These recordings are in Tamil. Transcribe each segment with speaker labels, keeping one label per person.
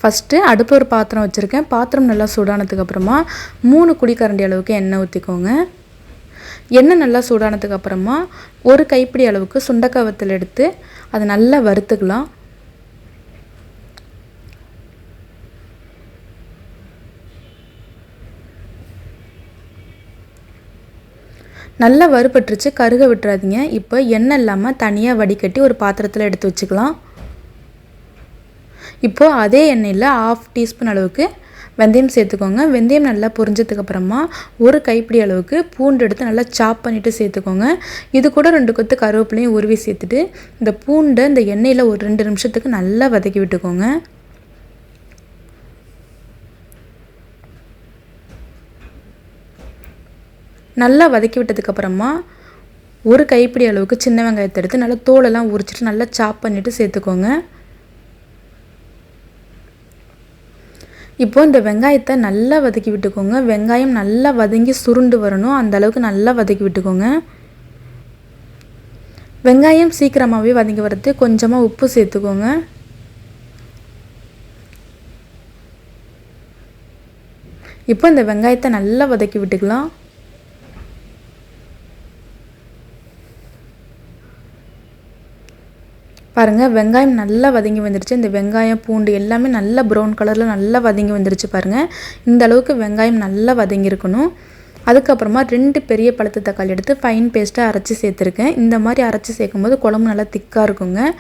Speaker 1: ஃபஸ்ட்டு அடுப்பு ஒரு பாத்திரம் வச்சுருக்கேன். பாத்திரம் நல்லா சூடானதுக்கப்புறமா 3 குழிக்கரண்டி அளவுக்கு எண்ணெய் ஊற்றிக்கோங்க. எண்ணெய் நல்லா சூடானதுக்கப்புறமா ஒரு கைப்பிடி அளவுக்கு சுண்டக்காய் வத்தல் எடுத்து அதை நல்லா வறுத்துக்கலாம். நல்லா வறுபட்டுருச்சு, கருக விட்டுறாதீங்க. இப்போ எண்ணெய் இல்லாமல் தனியாக வடிகட்டி ஒரு பாத்திரத்தில் எடுத்து வச்சுக்கலாம். இப்போது அதே எண்ணெயில் 1/2 டீஸ்பூன் அளவுக்கு வெந்தயம் சேர்த்துக்கோங்க. வெந்தயம் நல்லா பொரிஞ்சதுக்கப்புறமா ஒரு கைப்பிடி அளவுக்கு பூண்டு எடுத்து நல்லா சாப் பண்ணிவிட்டு சேர்த்துக்கோங்க. இது கூட 2 கொத்து கருவேப்பிலையும் உருவி சேர்த்துட்டு இந்த பூண்டை இந்த எண்ணெயில் ஒரு 2 நிமிஷத்துக்கு நல்லா வதக்கி விட்டுக்கோங்க. நல்லா வதக்கி விட்டதுக்கப்புறமா ஒரு கைப்பிடி அளவுக்கு சின்ன வெங்காயத்தை எடுத்து நல்லா தோலெல்லாம் உரிச்சிட்டு நல்லா சாப் பண்ணிவிட்டு சேர்த்துக்கோங்க. இப்போது இந்த வெங்காயத்தை நல்லா வதக்கி விட்டுக்கோங்க. வெங்காயம் நல்லா வதங்கி சுருண்டு வரணும், அந்த அளவுக்கு நல்லா வதக்கி விட்டுக்கோங்க. வெங்காயம் சீக்கிரமாகவே வதங்கி வரது கொஞ்சமாக உப்பு சேர்த்துக்கோங்க. இப்போ இந்த வெங்காயத்தை நல்லா வதக்கி விட்டுக்கலாம். பாருங்கள், வெங்காயம் நல்லா வதங்கி வந்துருச்சு. இந்த வெங்காயம் பூண்டு எல்லாமே நல்லா ப்ரௌன் கலரில் நல்லா வதங்கி வந்துருச்சு. பாருங்கள், இந்த அளவுக்கு வெங்காயம் நல்லா வதங்கியிருக்கணும். அதுக்கப்புறமா 2 பெரிய பழுத்த தக்காளி எடுத்து ஃபைன் பேஸ்ட்டாக அரைச்சி சேர்த்துருக்கேன். இந்த மாதிரி அரைச்சி சேர்க்கும்போது குழம்பு நல்லா திக்காக இருக்குங்க.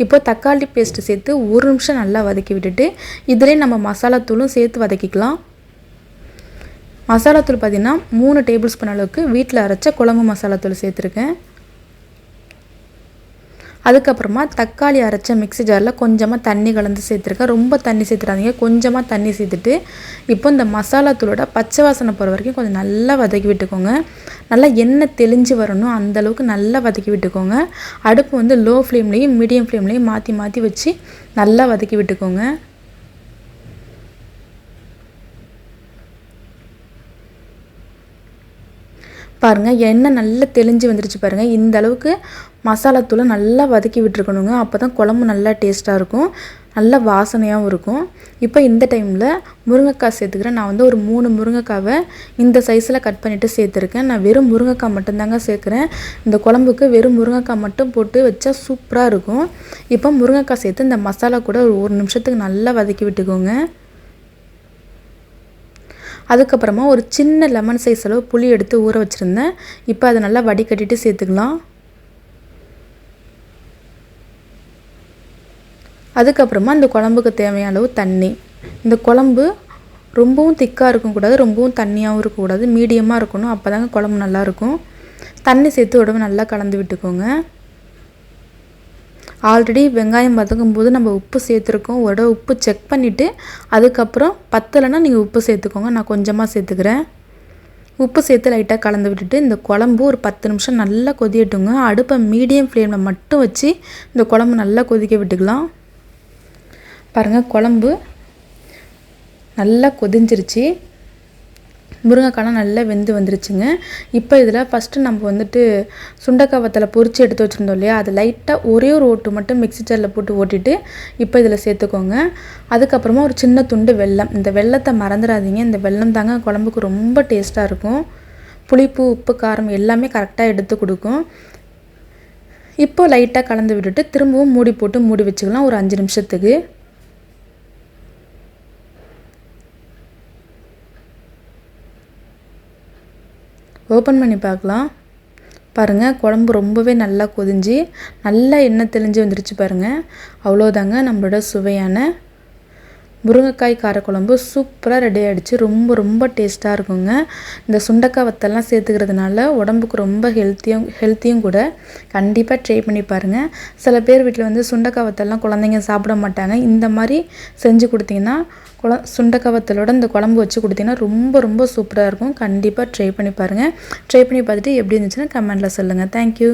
Speaker 1: இப்போ தக்காளி பேஸ்ட்டு சேர்த்து 1 நிமிஷம் நல்லா வதக்கி விட்டுட்டு இதிலே நம்ம மசாலாத்தூளும் சேர்த்து வதக்கிக்கலாம். மசாலாத்தூள் பார்த்திங்கன்னா 3 டேபிள் ஸ்பூன் அளவுக்கு வீட்டில் அரைச்ச குழம்பு மசாலாத்தூள் சேர்த்துருக்கேன். அதுக்கப்புறமா தக்காளி அரைச்ச மிக்ஸி ஜாரில் கொஞ்சமாக தண்ணி கலந்து சேர்த்துருக்கேன். ரொம்ப தண்ணி சேர்த்துறாதீங்க, கொஞ்சமாக தண்ணி சேர்த்துட்டு இப்போ இந்த மசாலாத்தூளோட பச்சை வாசனை போகிற வரைக்கும் கொஞ்சம் நல்லா வதக்கி விட்டுக்கோங்க. நல்லா எண்ணெய் தெளிஞ்சு வரணும், அந்தளவுக்கு நல்லா வதக்கி விட்டுக்கோங்க. அடுப்பு வந்து லோ ஃப்ளேம்லேயும் மீடியம் ஃப்ளேம்லேயும் மாற்றி மாற்றி வச்சு நல்லா வதக்கி விட்டுக்கோங்க. பாருங்கள், எண்ணெய் நல்லா தெளிஞ்சு வந்துருச்சு. பாருங்கள், இந்த அளவுக்கு மசாலாத்தூளை நல்லா வதக்கி விட்டுருக்கணுங்க. அப்போ தான் குழம்பு நல்லா டேஸ்ட்டாக இருக்கும், நல்ல வாசனையாகவும் இருக்கும். இப்போ இந்த டைமில் முருங்கைக்காய் சேர்த்துக்கிறேன். நான் வந்து ஒரு 3 முருங்கைக்காவை இந்த சைஸில் கட் பண்ணிவிட்டு சேர்த்துருக்கேன். நான் வெறும் முருங்கைக்காய் மட்டும்தாங்க சேர்க்குறேன். இந்த குழம்புக்கு வெறும் முருங்கைக்காய் மட்டும் போட்டு வச்சா சூப்பராக இருக்கும். இப்போ முருங்கைக்காய் சேர்த்து இந்த மசாலா கூட ஒரு 1 நிமிஷத்துக்கு நல்லா வதக்கி விட்டுக்கோங்க. அதுக்கப்புறமா ஒரு சின்ன லெமன் சைஸ் அளவு புளி எடுத்து ஊற வச்சுருந்தேன். இப்போ அதை நல்லா வடிகட்டிட்டு சேர்த்துக்கலாம். அதுக்கப்புறமா இந்த குழம்புக்கு தேவையான அளவு தண்ணி. இந்த குழம்பு ரொம்பவும் திக்காக இருக்கக்கூடாது, ரொம்பவும் தண்ணியாகவும் இருக்கக்கூடாது, மீடியமாக இருக்கணும். அப்போ தாங்க குழம்பு நல்லாயிருக்கும். தண்ணி சேர்த்து உடம்பு நல்லா கலந்து விட்டுக்கோங்க. ஆல்ரெடி வெங்காயம் வதக்கும் போது நம்ம உப்பு சேர்த்துருக்கோம். உடனே உப்பு செக் பண்ணிவிட்டு அதுக்கப்புறம் பத்தலைன்னா நீங்கள் உப்பு சேர்த்துக்கோங்க. நான் கொஞ்சமாக சேர்த்துக்கிறேன். உப்பு சேர்த்து லைட்டாக கலந்து விட்டுட்டு இந்த குழம்பு ஒரு 10 நிமிஷம் நல்லா கொதியட்டுங்க. அடுப்பை மீடியம் ஃப்ளேமில் மட்டும் வச்சு இந்த குழம்பு நல்லா கொதிக்க விட்டுக்கலாம். பாருங்கள், குழம்பு நல்லா கொதிஞ்சிருச்சு. முருங்கைக்காய் நல்லா வெந்து வந்துருச்சுங்க. இப்போ இதில் ஃபஸ்ட்டு நம்ம வந்துட்டு சுண்டைக்காய் வத்தலை பொரித்து எடுத்து வச்சுருந்தோம் இல்லையா, அது லைட்டாக ஒரே ஒரு ஓட்டு மட்டும் மிக்ஸி ஜாரில் போட்டு ஓட்டிட்டு இப்போ இதில் சேர்த்துக்கோங்க. அதுக்கப்புறமா ஒரு சின்ன துண்டு வெல்லம். இந்த வெல்லத்தை மறந்துடாதீங்க, இந்த வெல்லம் தாங்க குழம்புக்கு ரொம்ப டேஸ்ட்டாக இருக்கும். புளிப்பு உப்பு காரம் எல்லாமே கரெக்டாக எடுத்து கொடுக்கும். இப்போ லைட்டாக கலந்து விட்டுட்டு திரும்பவும் மூடி போட்டு மூடி வச்சுக்கலாம் ஒரு 5 நிமிஷத்துக்கு. ஓப்பன் பண்ணி பார்க்கலாம். பாருங்கள், குழம்பு ரொம்பவே நல்லா கொதிஞ்சு நல்லா எண்ணெய் தெளிஞ்சு வந்துருச்சு. பாருங்கள், அவ்வளோதாங்க நம்மளோட சுவையான முருங்கைக்காய் காரக்குழம்பு சூப்பராக ரெடி ஆகிடுச்சு. ரொம்ப ரொம்ப டேஸ்ட்டாக இருக்குங்க. இந்த சுண்டைக்காய் வத்தெல்லாம் சேர்த்துக்கிறதுனால உடம்புக்கு ரொம்ப ஹெல்த்தியும் கூட. கண்டிப்பாக ட்ரை பண்ணி பாருங்கள். சில பேர் வீட்டில் வந்து சுண்டைக்காய் வத்தெல்லாம் குழந்தைங்க சாப்பிட மாட்டாங்க. இந்த மாதிரி செஞ்சு கொடுத்தீங்கன்னா சுண்டைக்காய் வத்தலோட இந்த குழம்பு வச்சு கொடுத்தீங்கன்னா ரொம்ப ரொம்ப சூப்பராக இருக்கும். கண்டிப்பாக ட்ரை பண்ணி பாருங்கள். ட்ரை பண்ணி பார்த்துட்டு எப்படி இருந்துச்சுன்னா கமெண்ட்டில் சொல்லுங்கள். தேங்க்யூ.